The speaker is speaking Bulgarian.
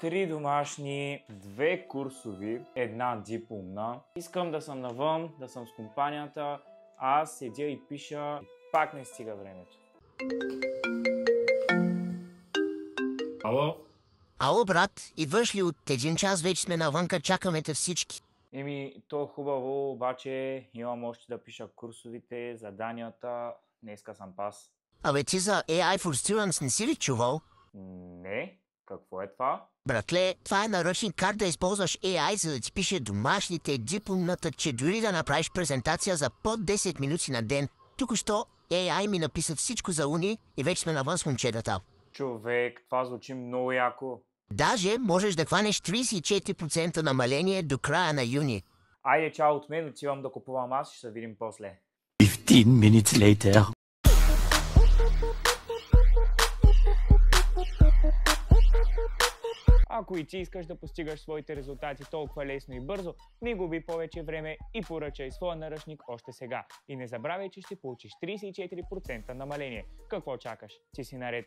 3 домашни, 2 курсови, 1 дипломна. Искам да съм навън, да съм с компанията, аз седя и пиша и пак не стига времето. Ало? Ало, брат, идваш ли от 1 час? Вече сме навънка, чакаме те всички. То хубаво, обаче имам още да пиша курсовите, заданията. Днеска съм пас. Абе, ти за AI for Students не си ли чувал? Не, какво е това? Братле, това е наръчник как да използваш AI, за да ти пише домашните, дипломната, че дори да направиш презентация за под 10 минути на ден. Току-що AI ми написа всичко за уни и вече сме навън с момчетата. Човек, това звучи много яко. Даже можеш да хванеш 34% намаление до края на юни. Айде, чао от мен, отивам да купувам аз, ще се видим после. 15 minutes later. Ако и ти искаш да постигаш своите резултати толкова лесно и бързо, не губи повече време и поръчай своя наръчник още сега. И не забравяй, че ще получиш 34% намаление. Какво чакаш? Ти си наред.